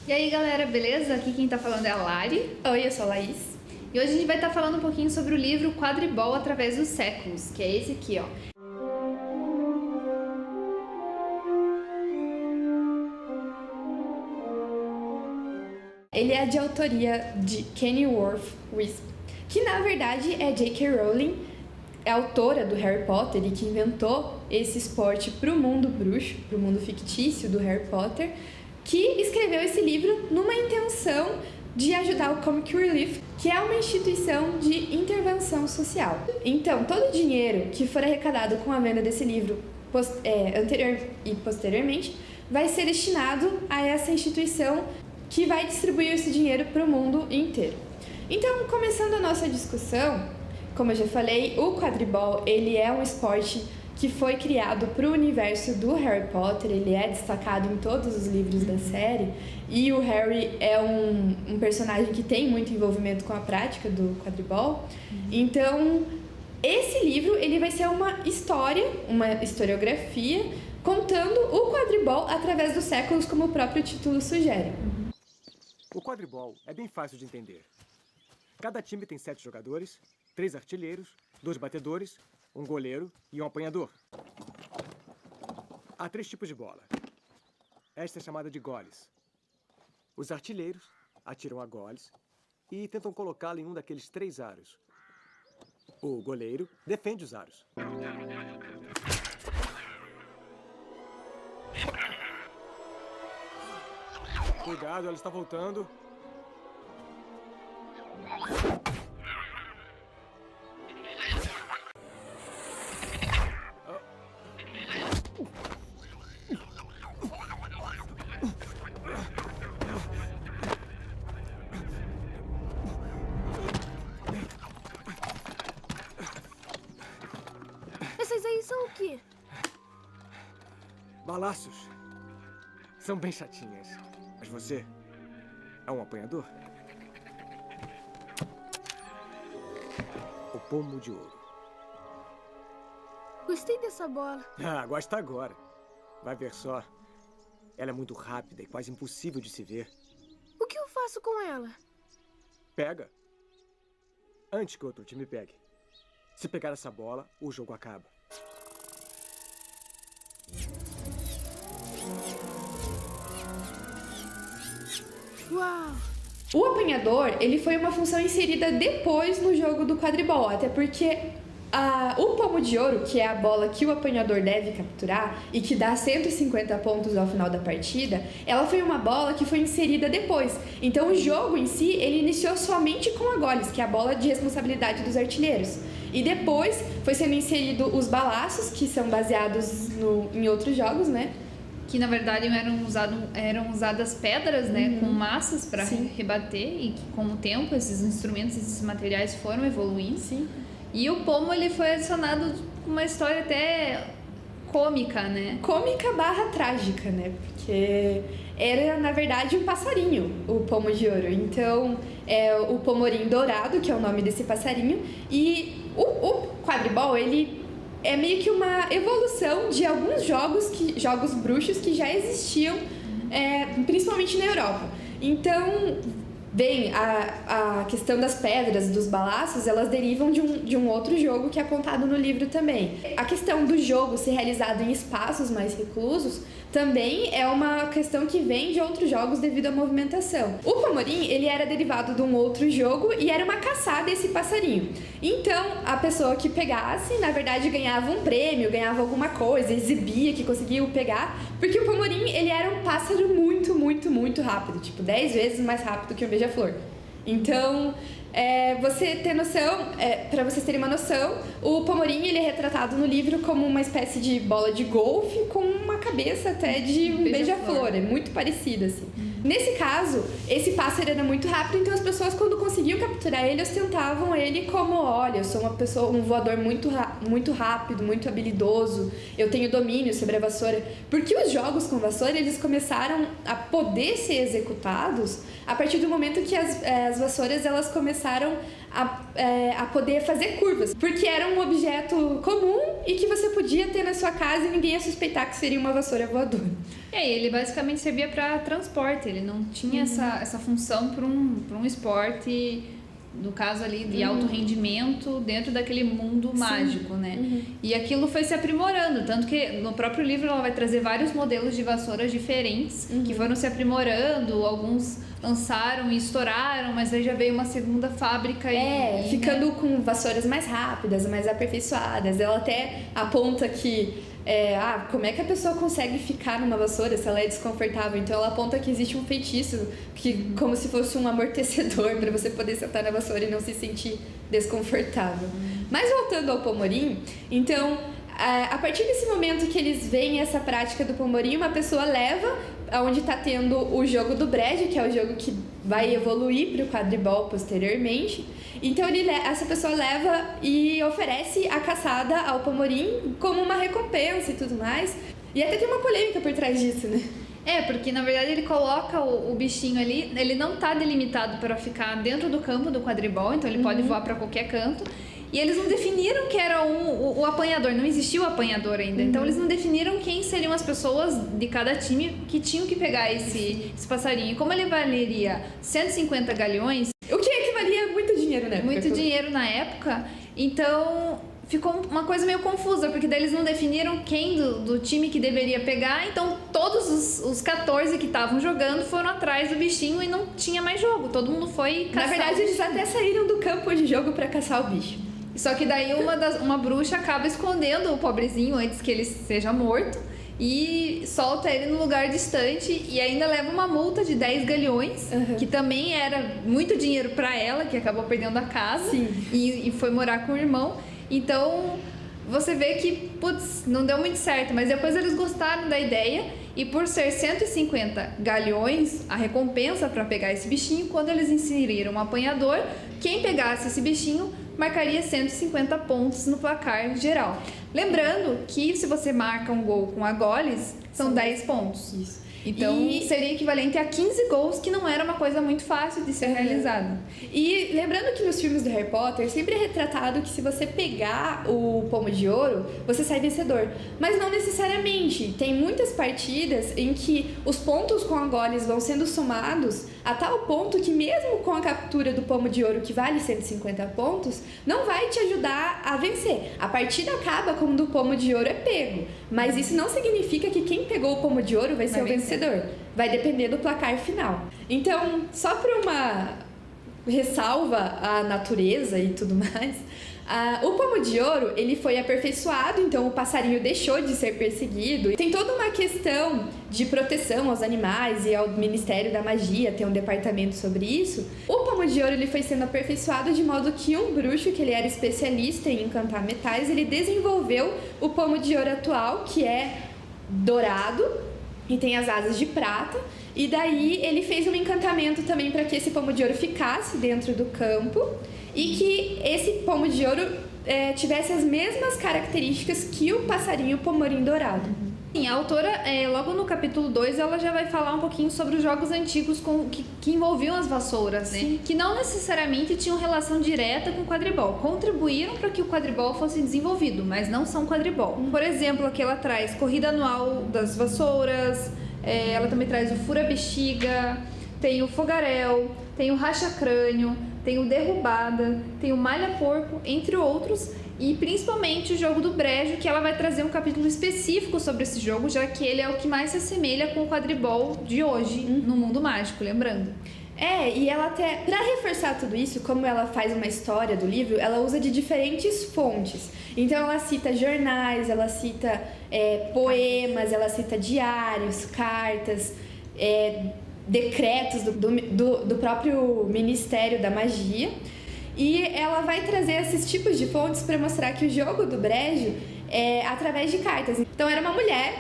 E aí galera, beleza? Aqui quem tá falando é a Lari. Oi, eu sou a Laís. E hoje a gente vai estar falando um pouquinho sobre o livro Quadribol através dos séculos, que é esse aqui, ó. Ele é de autoria de Kenilworth Whisper, que na verdade é J.K. Rowling, é autora do Harry Potter e que inventou esse esporte pro mundo bruxo, pro mundo fictício do Harry Potter, que escreveu esse livro numa intenção de ajudar o Comic Relief, que é uma instituição de intervenção social. Então, todo o dinheiro que for arrecadado com a venda desse livro anterior e posteriormente vai ser destinado a essa instituição que vai distribuir esse dinheiro para o mundo inteiro. Então, começando a nossa discussão, como eu já falei, o quadribol ele é um esporte que foi criado para o universo do Harry Potter, ele é destacado em todos os livros da série, e o Harry é um personagem que tem muito envolvimento com a prática do quadribol. Então, esse livro ele vai ser uma história, uma historiografia, contando o quadribol através dos séculos, como o próprio título sugere. O quadribol é bem fácil de entender. Cada time tem 7 jogadores, 3 artilheiros, 2 batedores, um goleiro e um apanhador. Há 3 tipos de bola. Esta é chamada de goles. Os artilheiros atiram a goles e tentam colocá-la em um daqueles 3 aros. O goleiro defende os aros. Cuidado, ela está voltando. Essas aí são o quê? Balaços. São bem chatinhas. Mas você é um apanhador? O pomo de ouro. Gostei dessa bola. Ah, gosta agora. Vai ver só. Ela é muito rápida e quase impossível de se ver. O que eu faço com ela? Pega. Antes que outro time pegue. Se pegar essa bola, o jogo acaba. Uau! O apanhador, ele foi uma função inserida depois no jogo do quadribol, até porque o pomo de ouro, que é a bola que o apanhador deve capturar e que dá 150 pontos ao final da partida, ela foi uma bola que foi inserida depois. Então o jogo em si, ele iniciou somente com a goles, que é a bola de responsabilidade dos artilheiros. E depois foi sendo inserido os balaços, que são baseados em outros jogos, né? Que na verdade eram usadas pedras, né, com massas para rebater, e que com o tempo esses instrumentos, esses materiais foram evoluindo. Sim. E o pomo ele foi adicionado com uma história até cômica, né? Cômica barra trágica, né? Porque era, na verdade, um passarinho, o pomo de ouro. Então, é o pomorim dourado, que é o nome desse passarinho. E o quadribol, ele é meio que uma evolução de alguns jogos bruxos que já existiam, principalmente na Europa. Então, bem, a questão das pedras, dos balaços, elas derivam de um outro jogo que é contado no livro também. A questão do jogo ser realizado em espaços mais reclusos também é uma questão que vem de outros jogos devido à movimentação. O pomorim, ele era derivado de um outro jogo e era uma caçada esse passarinho. Então, a pessoa que pegasse, na verdade, ganhava um prêmio, ganhava alguma coisa, exibia que conseguia pegar, porque o pomorim, ele era um pássaro muito, muito, muito rápido, tipo 10 vezes mais rápido que um beija-flor. Então, você ter noção, para vocês terem uma noção, o pomorim ele é retratado no livro como uma espécie de bola de golfe com uma cabeça até de um beija-flor. É muito parecido, assim. Nesse caso, esse pássaro era muito rápido, então as pessoas, quando conseguiam capturar ele, ostentavam ele como: olha, eu sou um voador muito rápido, muito habilidoso, eu tenho domínio sobre a vassoura. Porque os jogos com vassoura, eles começaram a poder ser executados a partir do momento que as vassouras, elas começaram a poder fazer curvas, porque era um objeto comum e que você podia ter na sua casa e ninguém ia suspeitar que seria uma vassoura voadora. Ele basicamente servia para transporte, ele não tinha essa função para um esporte, no caso ali, de alto rendimento dentro daquele mundo mágico, né? E aquilo foi se aprimorando, tanto que no próprio livro ela vai trazer vários modelos de vassouras diferentes que foram se aprimorando, alguns lançaram e estouraram, mas aí já veio uma segunda fábrica ficando com vassouras mais rápidas, mais aperfeiçoadas. Ela até aponta que como é que a pessoa consegue ficar numa vassoura se ela é desconfortável? Então ela aponta que existe um feitiço, como se fosse um amortecedor para você poder sentar na vassoura e não se sentir desconfortável. Mas voltando ao Pomorim, então a partir desse momento que eles veem essa prática do Pomorim, uma pessoa leva aonde está tendo o jogo do brejo, que é o jogo que vai evoluir para o quadribol posteriormente. Então essa pessoa leva e oferece a caçada ao Pomorim como uma recompensa e tudo mais. E até tem uma polêmica por trás disso, né? Porque na verdade ele coloca o bichinho ali, ele não tá delimitado para ficar dentro do campo do quadribol, então ele pode voar para qualquer canto. E eles não definiram que era o apanhador, não existia o apanhador ainda. Então eles não definiram quem seriam as pessoas de cada time que tinham que pegar esse passarinho. E como ele valeria 150 galeões... O que equivalia muito dinheiro na época. Muito dinheiro na época. Então ficou uma coisa meio confusa, porque daí eles não definiram quem do time que deveria pegar. Então todos os 14 que estavam jogando foram atrás do bichinho e não tinha mais jogo. Todo mundo foi caçar. Na verdade, eles até saíram do campo de jogo para caçar o bicho. Só que daí uma bruxa acaba escondendo o pobrezinho antes que ele seja morto e solta ele num lugar distante e ainda leva uma multa de 10 galeões, que também era muito dinheiro pra ela, que acabou perdendo a casa e foi morar com o irmão. Então você vê que, não deu muito certo, mas depois eles gostaram da ideia e por ser 150 galeões, a recompensa para pegar esse bichinho, quando eles inseriram um apanhador, quem pegasse esse bichinho marcaria 150 pontos no placar geral. Lembrando que se você marca um gol com a goles, são 10 pontos. Isso. Então, seria equivalente a 15 gols, que não era uma coisa muito fácil de ser realizada. E lembrando que nos filmes do Harry Potter, sempre é retratado que se você pegar o pomo de ouro, você sai vencedor. Mas não necessariamente. Tem muitas partidas em que os pontos com a goles vão sendo somados a tal ponto que mesmo com a captura do pomo de ouro, que vale 150 pontos, não vai te ajudar a vencer. A partida acaba quando o pomo de ouro é pego. Mas isso não significa que quem pegou o pomo de ouro vai ser o vencedor. Vai depender do placar final. Então, só para uma ressalva à natureza e tudo mais, o pomo de ouro ele foi aperfeiçoado, então o passarinho deixou de ser perseguido. Tem toda uma questão de proteção aos animais e ao Ministério da Magia, tem um departamento sobre isso. O pomo de ouro ele foi sendo aperfeiçoado de modo que um bruxo, que ele era especialista em encantar metais, ele desenvolveu o pomo de ouro atual, que é dourado e tem as asas de prata. E daí ele fez um encantamento também para que esse pomo de ouro ficasse dentro do campo e que esse pomo de ouro tivesse as mesmas características que o passarinho pomorim dourado. Sim, a autora, logo no capítulo 2, ela já vai falar um pouquinho sobre os jogos antigos que envolviam as vassouras, né? Que não necessariamente tinham relação direta com o quadribol. Contribuíram para que o quadribol fosse desenvolvido, mas não são quadribol. Por exemplo, aqui ela traz corrida anual das vassouras, ela também traz o fura-bexiga, tem o fogaréu, tem o racha-crânio, tem o derrubada, tem o malha-porco, entre outros. E principalmente o jogo do brejo, que ela vai trazer um capítulo específico sobre esse jogo, já que ele é o que mais se assemelha com o quadribol de hoje, no mundo mágico, lembrando. E ela até, pra reforçar tudo isso, como ela faz uma história do livro, ela usa de diferentes fontes. Então ela cita jornais, ela cita poemas, ela cita diários, cartas, decretos do próprio Ministério da Magia. E ela vai trazer esses tipos de fontes para mostrar que o jogo do brejo é através de cartas. Então era uma mulher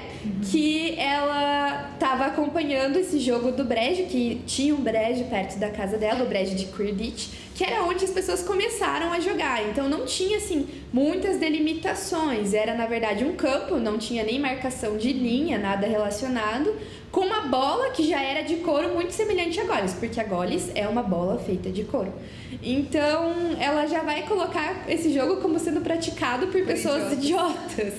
que ela estava acompanhando esse jogo do brejo, que tinha um brejo perto da casa dela, o brejo de Quidditch, que era onde as pessoas começaram a jogar. Então não tinha assim muitas delimitações. Era, na verdade, um campo, não tinha nem marcação de linha, nada relacionado, com uma bola que já era de couro muito semelhante a goles, porque a goles é uma bola feita de couro. Então, ela já vai colocar esse jogo como sendo praticado por pessoas idiotas.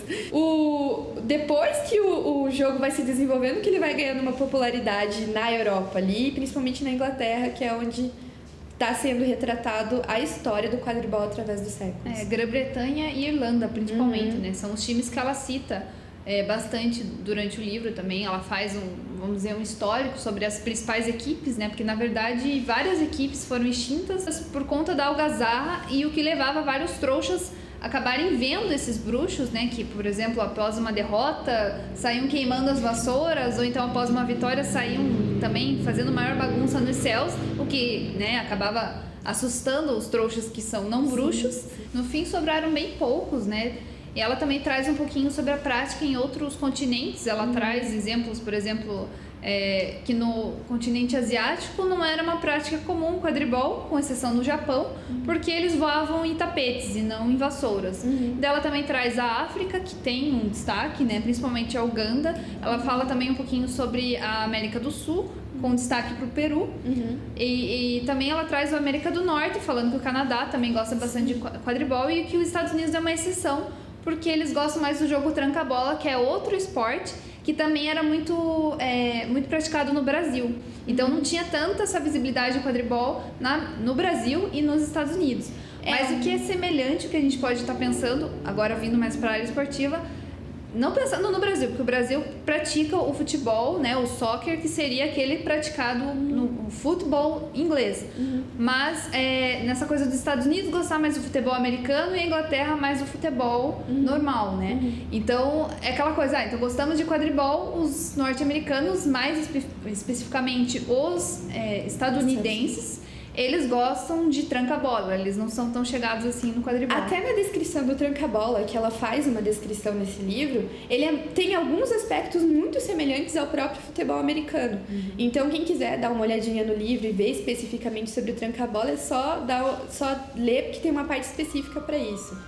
Depois que o jogo vai se desenvolvendo, que ele vai ganhando uma popularidade na Europa ali, principalmente na Inglaterra, que é onde está sendo retratado a história do quadribol através dos séculos. Grã-Bretanha e Irlanda, principalmente, né? São os times que ela cita bastante durante o livro também. Ela faz vamos dizer, um histórico sobre as principais equipes, né? Porque, na verdade, várias equipes foram extintas por conta da algazarra e o que levava vários trouxas a acabarem vendo esses bruxos, né? Que, por exemplo, após uma derrota, saíam queimando as vassouras, ou então após uma vitória saíam também fazendo maior bagunça nos céus, o que, né, acabava assustando os trouxas que são não bruxos. Sim. No fim, sobraram bem poucos, né? E ela também traz um pouquinho sobre a prática em outros continentes. Ela traz exemplos, por exemplo, que no continente asiático não era uma prática comum o quadribol, com exceção do Japão, porque eles voavam em tapetes e não em vassouras. Daí ela também traz a África, que tem um destaque, né, principalmente a Uganda. Ela fala também um pouquinho sobre a América do Sul, com destaque para o Peru. E também ela traz a América do Norte, falando que o Canadá também gosta bastante de quadribol e que os Estados Unidos é uma exceção, porque eles gostam mais do jogo tranca-bola, que é outro esporte que também era muito praticado no Brasil. Então não tinha tanta essa visibilidade do quadribol no Brasil e nos Estados Unidos. Mas o que é semelhante, o que a gente pode estar pensando, agora vindo mais para a área esportiva, não pensando no Brasil, porque o Brasil pratica o futebol, né, o soccer, que seria aquele praticado no futebol inglês. Mas nessa coisa dos Estados Unidos gostar mais do futebol americano e a Inglaterra mais do futebol normal, né? Então, é aquela coisa, então gostamos de quadribol, os norte-americanos, mais especificamente os estadunidenses, eles gostam de tranca-bola, eles não são tão chegados assim no quadribol. Até na descrição do tranca-bola, que ela faz uma descrição nesse livro, ele tem alguns aspectos muito semelhantes ao próprio futebol americano. Então, quem quiser dar uma olhadinha no livro e ver especificamente sobre o tranca-bola, é só ler, porque tem uma parte específica para isso.